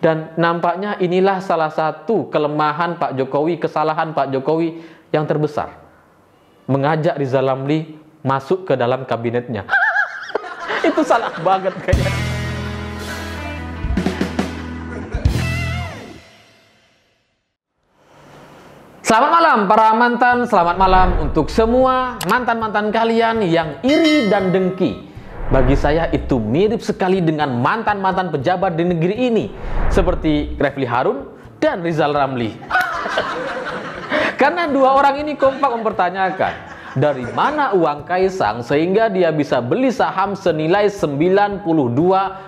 Dan nampaknya inilah salah satu kelemahan Pak Jokowi, kesalahan Pak Jokowi yang terbesar. Mengajak Rizal Ramli masuk ke dalam kabinetnya. Itu salah banget kayaknya. Selamat malam para mantan, selamat malam untuk semua mantan-mantan kalian yang iri dan dengki. Bagi saya itu mirip sekali dengan mantan-mantan pejabat di negeri ini, seperti Refly Harun dan Rizal Ramli. Karena dua orang ini kompak mempertanyakan, dari mana uang Kaisang sehingga dia bisa beli saham senilai 92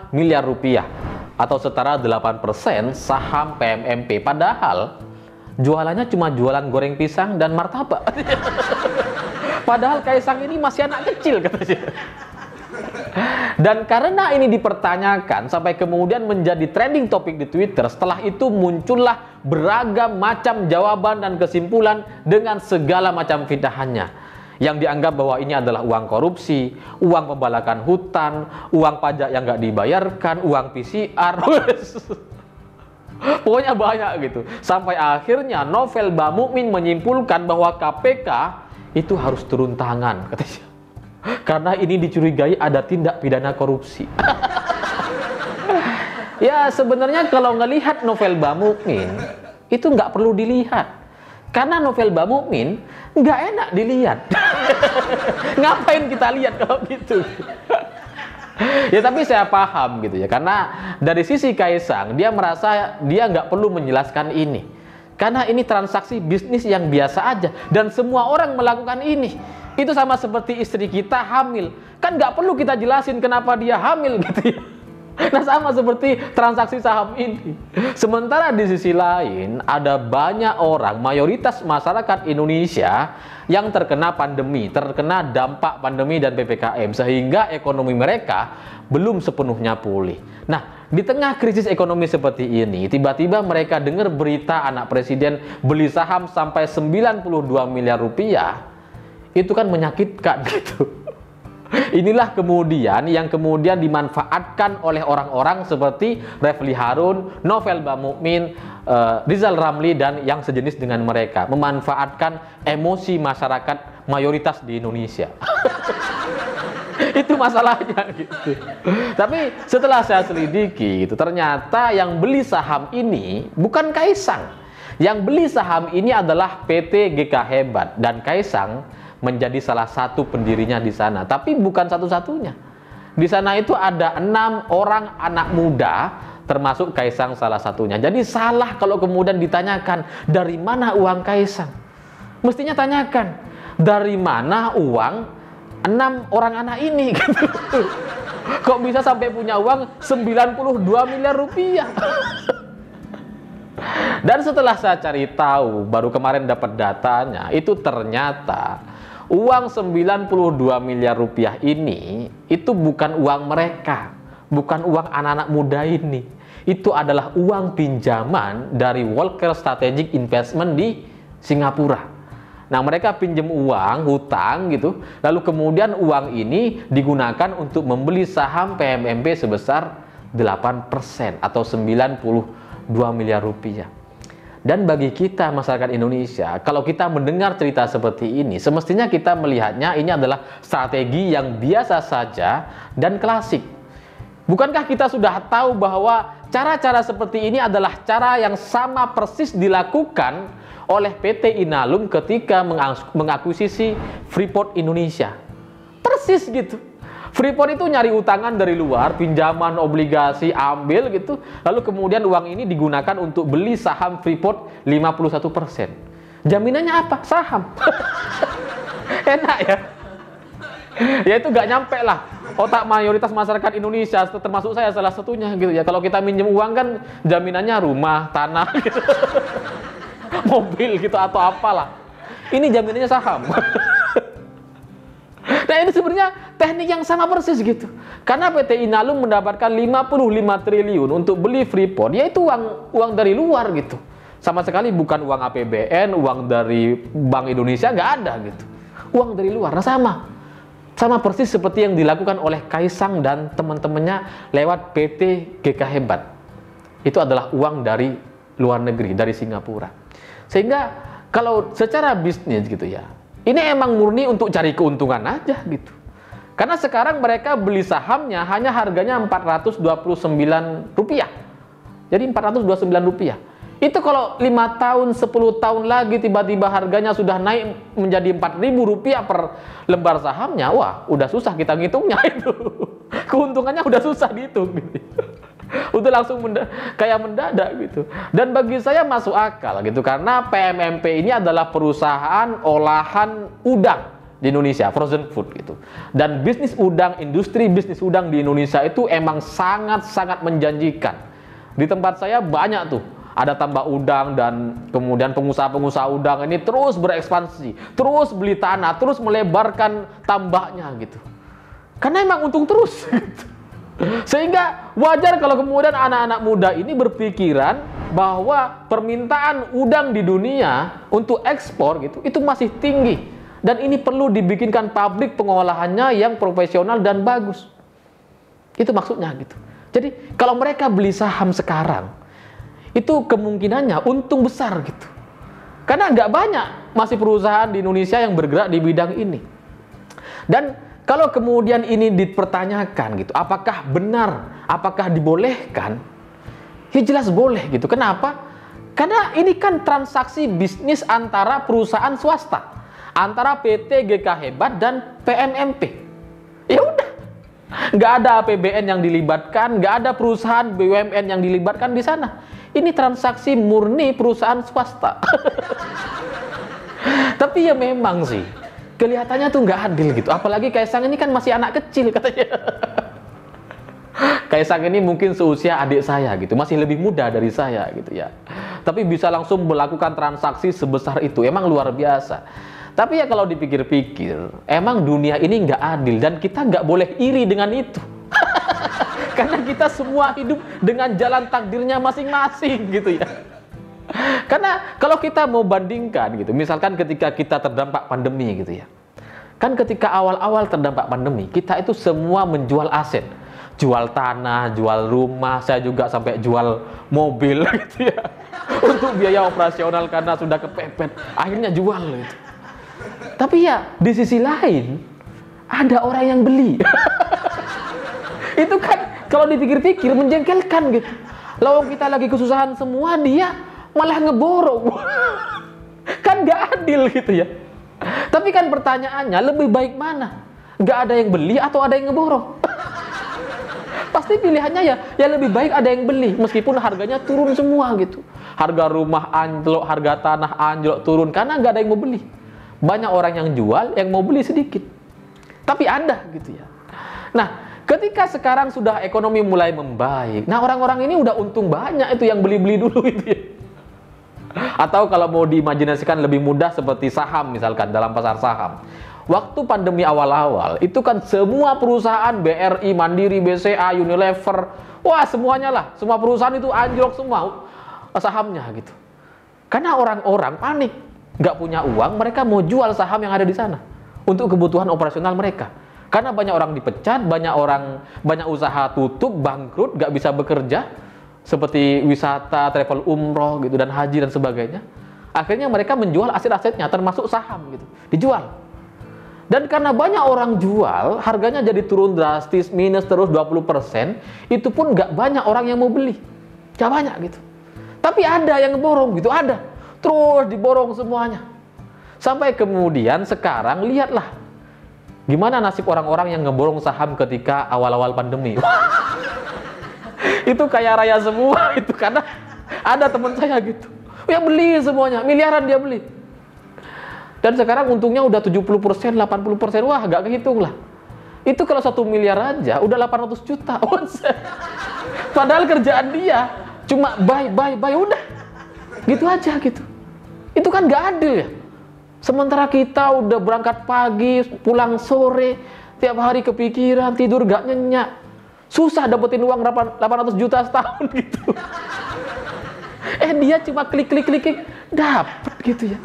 miliar rupiah atau setara 8% saham PMMP, padahal jualannya cuma jualan goreng pisang dan martabak. Padahal Kaisang ini masih anak kecil katanya. Dan karena ini dipertanyakan sampai kemudian menjadi trending topik di Twitter, setelah itu muncullah beragam macam jawaban dan kesimpulan dengan segala macam fitnahannya, yang dianggap bahwa ini adalah uang korupsi, uang pembalakan hutan, uang pajak yang nggak dibayarkan, uang PCR. Pokoknya banyak gitu. Sampai akhirnya Novel Bamukmin menyimpulkan bahwa KPK itu harus turun tangan katanya. Karena ini dicurigai ada tindak pidana korupsi. Ya sebenarnya kalau ngelihat Novel Bamukmin itu nggak perlu dilihat. Karena Novel Bamukmin nggak enak dilihat. Ngapain kita lihat kalau gitu? Ya tapi saya paham gitu ya, karena dari sisi Kaisang dia merasa dia nggak perlu menjelaskan ini, karena ini transaksi bisnis yang biasa aja dan semua orang melakukan ini. Itu sama seperti istri kita hamil, kan nggak perlu kita jelasin kenapa dia hamil gitu ya. Nah sama seperti transaksi saham ini. Sementara di sisi lain ada banyak orang, mayoritas masyarakat Indonesia yang terkena pandemi, terkena dampak pandemi dan PPKM, sehingga ekonomi mereka belum sepenuhnya pulih. Nah di tengah krisis ekonomi seperti ini, tiba-tiba mereka dengar berita anak presiden beli saham sampai 92 miliar rupiah. Itu kan menyakitkan gitu. Inilah kemudian yang kemudian dimanfaatkan oleh orang-orang seperti Refly Harun, Novel Bamukmin, Rizal Ramli dan yang sejenis dengan mereka, memanfaatkan emosi masyarakat mayoritas di Indonesia. Itu masalahnya gitu. Tapi setelah saya selidiki gitu, ternyata yang beli saham ini bukan Kaisang. Yang beli saham ini adalah PT GK Hebat, dan Kaisang menjadi salah satu pendirinya di sana, tapi bukan satu-satunya. Di sana itu ada 6 orang anak muda, termasuk Kaisang salah satunya. Jadi salah kalau kemudian ditanyakan dari mana uang Kaisang. Mestinya tanyakan dari mana uang 6 orang anak ini. Kok bisa sampai punya uang 92 miliar rupiah? Dan setelah saya cari tahu, baru kemarin dapat datanya, itu ternyata uang 92 miliar rupiah ini itu bukan uang mereka, bukan uang anak-anak muda ini. Itu adalah uang pinjaman dari Walker Strategic Investment di Singapura. Nah, mereka pinjam uang, hutang gitu, lalu kemudian uang ini digunakan untuk membeli saham PMMP sebesar 8% atau 92 miliar rupiah. Dan bagi kita masyarakat Indonesia, kalau kita mendengar cerita seperti ini, semestinya kita melihatnya ini adalah strategi yang biasa saja dan klasik. Bukankah kita sudah tahu bahwa cara-cara seperti ini adalah cara yang sama persis dilakukan oleh PT Inalum ketika mengakuisisi Freeport Indonesia? Persis gitu. Freeport itu nyari utangan dari luar, pinjaman, obligasi, ambil gitu. Lalu kemudian uang ini digunakan untuk beli saham Freeport 51%. Jaminannya apa? Saham. Enak ya? Ya itu gak nyampe lah otak mayoritas masyarakat Indonesia, termasuk saya salah satunya gitu ya. Kalau kita minjem uang kan jaminannya rumah, tanah gitu. Mobil gitu atau apalah. Ini jaminannya saham. Nah ini sebenarnya teknik yang sama persis gitu. Karena PT Inalum mendapatkan 55 triliun untuk beli Freeport, yaitu uang dari luar gitu. Sama sekali bukan uang APBN, uang dari Bank Indonesia, nggak ada gitu. Uang dari luar. Nah sama persis seperti yang dilakukan oleh Kaisang dan teman-temannya lewat PT GK Hebat. itu adalah uang dari luar negeri, dari Singapura. Sehingga kalau secara bisnis gitu ya, ini emang murni untuk cari keuntungan aja gitu. Karena sekarang mereka beli sahamnya hanya harganya Rp429. Jadi Rp429. Itu kalau 5 tahun, 10 tahun lagi tiba-tiba harganya sudah naik menjadi Rp4.000 per lembar sahamnya, wah udah susah kita ngitungnya itu. Keuntungannya udah susah dihitung gitu. Udah langsung kayak mendadak gitu. Dan bagi saya masuk akal gitu, karena PMMP ini adalah perusahaan olahan udang di Indonesia, frozen food gitu. Dan bisnis udang, industri bisnis udang di Indonesia itu emang sangat-sangat menjanjikan. Di tempat saya banyak tuh, ada tambak udang, dan kemudian pengusaha-pengusaha udang ini terus berekspansi, terus beli tanah, terus melebarkan tambaknya gitu. Karena emang untung terus gitu. Sehingga wajar kalau kemudian anak-anak muda ini berpikiran bahwa permintaan udang di dunia untuk ekspor gitu, itu masih tinggi. Dan ini perlu dibikinkan pabrik pengolahannya yang profesional dan bagus. Itu maksudnya gitu. Jadi kalau mereka beli saham sekarang, itu kemungkinannya untung besar gitu. Karena nggak banyak masih perusahaan di Indonesia yang bergerak di bidang ini. Dan kalau kemudian ini dipertanyakan gitu, apakah benar, apakah dibolehkan? Ya jelas boleh gitu. Kenapa? Karena ini kan transaksi bisnis antara perusahaan swasta, antara PT GK Hebat dan PMMP. Ya udah, nggak ada APBN yang dilibatkan, nggak ada perusahaan BUMN yang dilibatkan di sana. Ini transaksi murni perusahaan swasta. Tapi ya memang sih, kelihatannya tuh nggak adil gitu. Apalagi Kaisang ini kan masih anak kecil katanya. Kaisang ini mungkin seusia adik saya gitu, masih lebih muda dari saya gitu ya. Tapi bisa langsung melakukan transaksi sebesar itu, emang luar biasa. Tapi ya kalau dipikir-pikir, emang dunia ini nggak adil dan kita nggak boleh iri dengan itu. Karena kita semua hidup dengan jalan takdirnya masing-masing gitu ya. Karena kalau kita mau bandingkan gitu, misalkan ketika kita terdampak pandemi gitu ya. Kan ketika awal-awal terdampak pandemi, kita itu semua menjual aset. Jual tanah, jual rumah, saya juga sampai jual mobil gitu ya. Untuk biaya operasional karena sudah kepepet, akhirnya jual gitu. Tapi ya di sisi lain, ada orang yang beli. Itu kan kalau dipikir-pikir menjengkelkan gitu. Lalu kita lagi kesusahan semua, dia malah ngeborong. Kan gak adil gitu ya. Tapi kan pertanyaannya, lebih baik mana? Gak ada yang beli atau ada yang ngeborong? Pasti pilihannya ya lebih baik ada yang beli, meskipun harganya turun semua gitu. Harga rumah anjlok, harga tanah anjlok turun karena gak ada yang mau beli. Banyak orang yang jual, yang mau beli sedikit. Tapi ada gitu ya. Nah, ketika sekarang sudah ekonomi mulai membaik, nah orang-orang ini udah untung banyak itu yang beli-beli dulu itu ya. Atau kalau mau diimajinasikan lebih mudah seperti saham misalkan dalam pasar saham. Waktu pandemi awal-awal, itu kan semua perusahaan BRI, Mandiri, BCA, Unilever, wah semuanya lah, semua perusahaan itu anjlok semua sahamnya gitu. Karena orang-orang panik, nggak punya uang, mereka mau jual saham yang ada di sana untuk kebutuhan operasional mereka. Karena banyak orang dipecat, banyak usaha tutup, bangkrut, nggak bisa bekerja, seperti wisata, travel umroh gitu dan haji dan sebagainya. Akhirnya mereka menjual aset-asetnya, termasuk saham gitu, dijual. Dan karena banyak orang jual, harganya jadi turun drastis, minus terus 20%, itu pun nggak banyak orang yang mau beli. Nggak banyak gitu. Tapi ada yang borong gitu, ada. Terus diborong semuanya. Sampai kemudian sekarang lihatlah, gimana nasib orang-orang yang ngeborong saham ketika awal-awal pandemi. Itu kaya raya semua itu, karena ada teman saya gitu. Yang beli semuanya, miliaran dia beli. Dan sekarang untungnya udah 70%, 80%, wah gak kehitung lah. Itu kalau 1 miliar aja udah 800 juta. Padahal kerjaan dia cuma buy, udah. Gitu aja gitu. Itu kan gak adil ya. Sementara kita udah berangkat pagi, pulang sore, tiap hari kepikiran, tidur gak nyenyak. Susah dapetin uang 800 juta setahun gitu. Dia cuma klik, dapet gitu ya.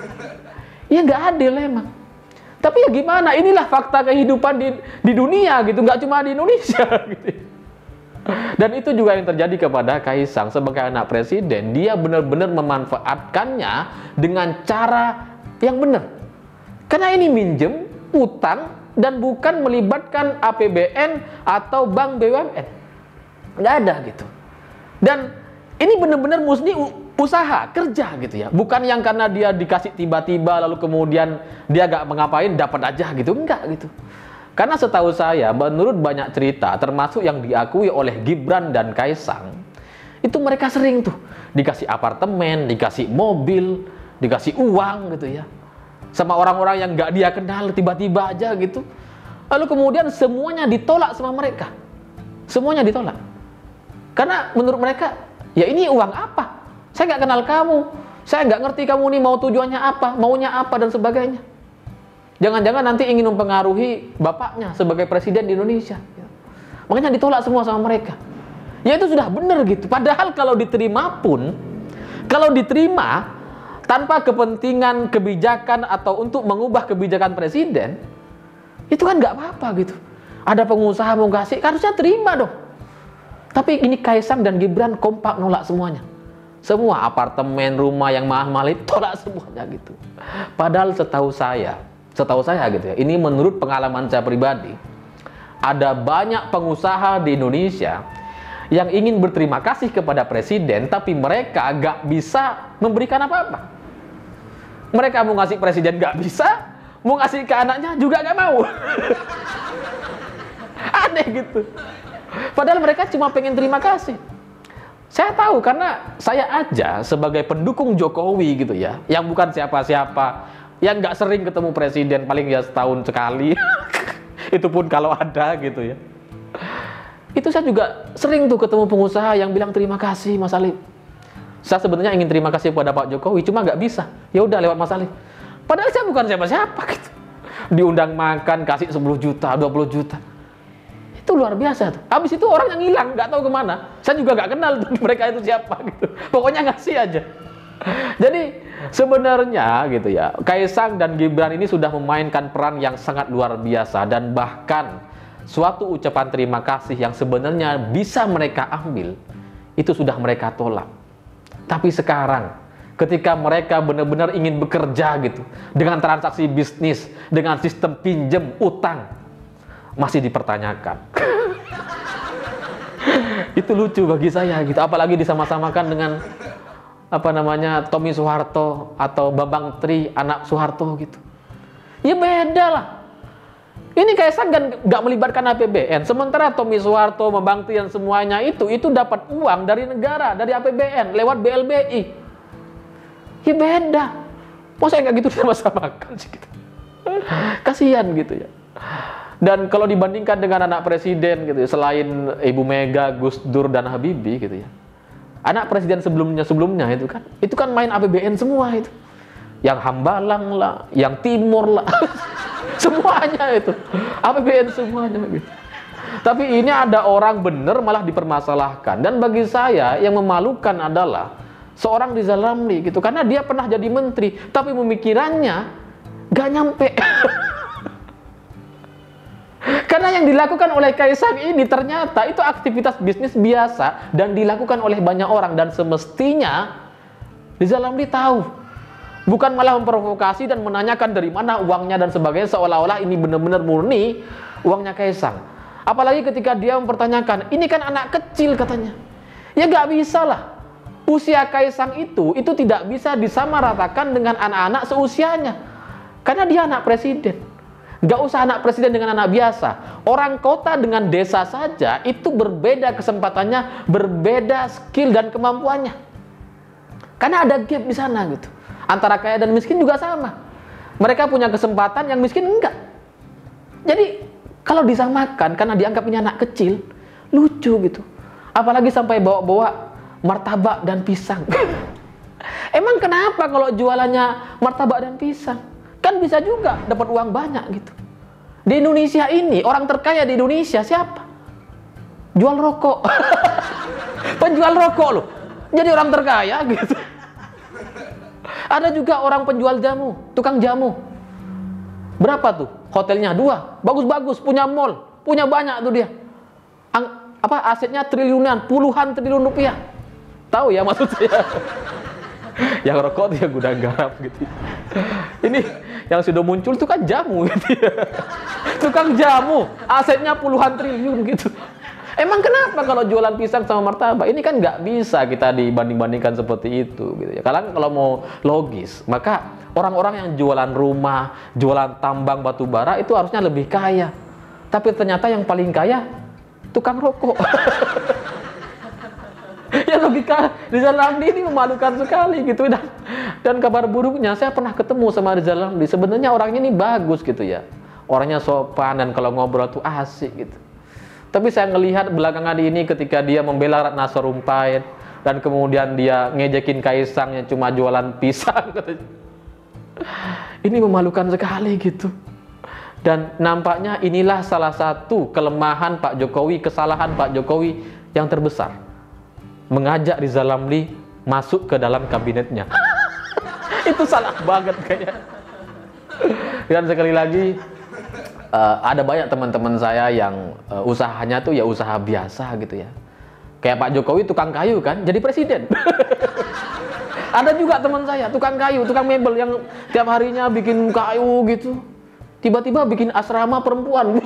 Ya nggak adil emang. Tapi ya gimana, inilah fakta kehidupan di dunia gitu, nggak cuma di Indonesia gitu. Dan itu juga yang terjadi kepada Kaisang sebagai anak presiden. Dia benar-benar memanfaatkannya dengan cara yang benar. Karena ini minjem, utang, dan bukan melibatkan APBN atau bank BUMN. Nggak ada gitu. Dan ini benar-benar murni usaha, kerja gitu ya. Bukan yang karena dia dikasih tiba-tiba lalu kemudian dia nggak mengapain dapat aja gitu. Enggak gitu. Karena setahu saya, menurut banyak cerita, termasuk yang diakui oleh Gibran dan Kaisang, itu mereka sering tuh dikasih apartemen, dikasih mobil, dikasih uang gitu ya, sama orang-orang yang nggak dia kenal tiba-tiba aja gitu. Lalu kemudian semuanya ditolak sama mereka, semuanya ditolak. Karena menurut mereka, ya ini uang apa? Saya nggak kenal kamu, saya nggak ngerti kamu nih mau tujuannya apa, maunya apa dan sebagainya. Jangan-jangan nanti ingin mempengaruhi bapaknya sebagai presiden di Indonesia. Makanya ditolak semua sama mereka. Ya itu sudah benar gitu. Padahal kalau diterima pun, kalau diterima tanpa kepentingan kebijakan atau untuk mengubah kebijakan presiden, itu kan nggak apa-apa gitu. Ada pengusaha mau kasih, harusnya terima dong. Tapi ini Kaisang dan Gibran kompak nolak semuanya. Semua apartemen, rumah yang mahal-mahal itu tolak semuanya gitu. Padahal setahu saya gitu ya, ini menurut pengalaman saya pribadi, ada banyak pengusaha di Indonesia yang ingin berterima kasih kepada presiden, tapi mereka gak bisa memberikan apa-apa. Mereka mau ngasih presiden gak bisa, mau ngasih ke anaknya juga gak mau. Aneh gitu. Padahal mereka cuma pengen terima kasih. Saya tahu karena saya aja sebagai pendukung Jokowi gitu ya, yang bukan siapa-siapa, yang nggak sering ketemu presiden, paling ya setahun sekali. Itu pun kalau ada gitu ya. Itu saya juga sering tuh ketemu pengusaha yang bilang terima kasih Mas Ali. Saya sebenarnya ingin terima kasih kepada Pak Jokowi, cuma nggak bisa. Ya udah lewat Mas Ali. Padahal saya bukan siapa-siapa gitu. Diundang makan kasih 10 juta, 20 juta. Itu luar biasa tuh. Habis itu orang yang hilang, nggak tahu kemana. Saya juga nggak kenal tuh mereka itu siapa gitu. Pokoknya ngasih aja. Jadi sebenarnya gitu ya, Kaisang dan Gibran ini sudah memainkan peran yang sangat luar biasa, dan bahkan suatu ucapan terima kasih yang sebenarnya bisa mereka ambil itu sudah mereka tolak. Tapi sekarang ketika mereka benar-benar ingin bekerja gitu dengan transaksi bisnis, dengan sistem pinjam utang, masih dipertanyakan. Itu lucu bagi saya gitu, apalagi disama-samakan dengan Tommy Soeharto atau Bambang Tri anak Soeharto gitu. Ya beda lah. Ini Kaisang kan nggak melibatkan APBN, sementara Tommy Soeharto, Bambang Tri dan semuanya itu dapat uang dari negara, dari APBN lewat BLBI. Ya beda. Masa nggak gitu disama-samakan sih gitu. Kasihan gitu ya. Dan kalau dibandingkan dengan anak presiden gitu ya, selain Ibu Mega, Gus Dur dan Habibie gitu ya, anak presiden sebelumnya itu kan main APBN semua itu. Yang Hambalang lah, yang Timur lah. Semuanya itu. APBN semuanya gitu. Tapi ini ada orang bener malah dipermasalahkan. Dan bagi saya yang memalukan adalah seorang Rizal Ramli gitu. Karena dia pernah jadi menteri, tapi pemikirannya gak nyampe. Karena yang dilakukan oleh Kaisang ini ternyata itu aktivitas bisnis biasa dan dilakukan oleh banyak orang, dan semestinya Rizal Ramli tahu, bukan malah memprovokasi dan menanyakan dari mana uangnya dan sebagainya, seolah-olah ini benar-benar murni uangnya Kaisang. Apalagi ketika dia mempertanyakan, ini kan anak kecil katanya. Ya nggak bisa lah, usia Kaisang itu tidak bisa disamaratakan dengan anak-anak seusianya, karena dia anak presiden. Gak usah anak presiden dengan anak biasa. Orang kota dengan desa saja itu berbeda kesempatannya, berbeda skill dan kemampuannya. Karena ada gap di sana gitu. Antara kaya dan miskin juga sama. Mereka punya kesempatan yang miskin enggak. Jadi kalau disamakan karena dianggap ini anak kecil, lucu gitu. Apalagi sampai bawa-bawa martabak dan pisang. Emang kenapa kalau jualannya martabak dan pisang? Kan bisa juga dapat uang banyak gitu. Di Indonesia ini, orang terkaya di Indonesia siapa? Jual rokok. Penjual rokok loh. Jadi orang terkaya gitu. Ada juga orang penjual jamu, tukang jamu. Berapa tuh? Hotelnya 2, bagus-bagus, punya mall, punya banyak tuh dia. asetnya triliunan, puluhan triliun rupiah. Tahu ya maksud saya? Yang rokok itu ya gudang garam gitu. Ini yang sudah muncul itu kan jamu gitu ya. Tukang jamu, asetnya puluhan triliun gitu. Emang kenapa kalau jualan pisang sama martabak? Ini kan nggak bisa kita dibanding-bandingkan seperti itu gitu ya. Kalau mau logis, maka orang-orang yang jualan rumah, jualan tambang batu bara itu harusnya lebih kaya. Tapi ternyata yang paling kaya tukang rokok. Ya logika Rizal Ramli ini memalukan sekali gitu. Dan kabar buruknya, saya pernah ketemu sama Rizal Ramli. Sebenarnya orangnya ini bagus gitu ya. Orangnya sopan dan kalau ngobrol tuh asik gitu. Tapi saya ngelihat belakangan ini ketika dia membela Ratna Sarumpait dan kemudian dia ngejekin Kaisang yang cuma jualan pisang. Ini memalukan sekali gitu. Dan nampaknya inilah salah satu kelemahan Pak Jokowi, kesalahan Pak Jokowi yang terbesar. Mengajak Rizal Ramli masuk ke dalam kabinetnya. Itu salah banget kayaknya. Dan sekali lagi, ada banyak teman-teman saya yang usahanya tuh ya usaha biasa gitu ya. Kayak Pak Jokowi tukang kayu kan, jadi presiden. Ada juga teman saya tukang kayu, tukang mebel yang tiap harinya bikin kayu gitu. Tiba-tiba bikin asrama perempuan.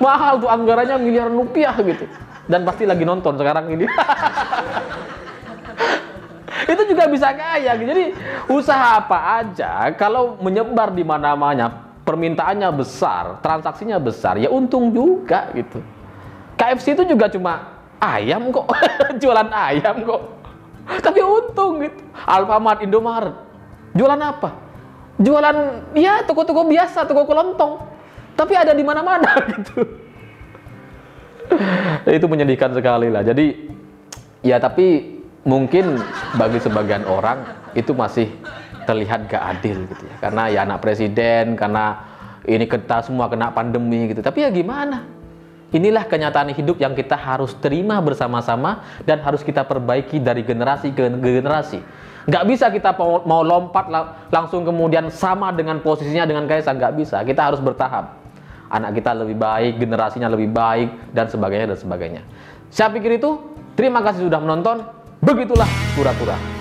Mahal tuh, anggarannya miliaran rupiah gitu. Dan pasti lagi nonton sekarang ini. Itu juga bisa kaya gitu. Jadi usaha apa aja kalau menyebar di mana-mana, permintaannya besar, transaksinya besar, ya untung juga gitu. KFC itu juga cuma ayam kok. Jualan ayam kok. Tapi untung gitu. Alfamart, Indomaret. Jualan apa? Jualan ya toko-toko biasa, toko kelontong. Tapi ada di mana-mana gitu. Itu menyedihkan sekali lah. Jadi ya tapi mungkin bagi sebagian orang itu masih terlihat gak adil gitu ya. Karena ya anak presiden, karena ini kita semua kena pandemi gitu. Tapi ya gimana? Inilah kenyataan hidup yang kita harus terima bersama-sama dan harus kita perbaiki dari generasi ke generasi. Gak bisa kita mau lompat langsung kemudian sama dengan posisinya dengan Kaisang, gak bisa. Kita harus bertahap. Anak kita lebih baik, generasinya lebih baik, dan sebagainya dan sebagainya. Saya pikir itu. Terima kasih sudah menonton. Begitulah kura-kura.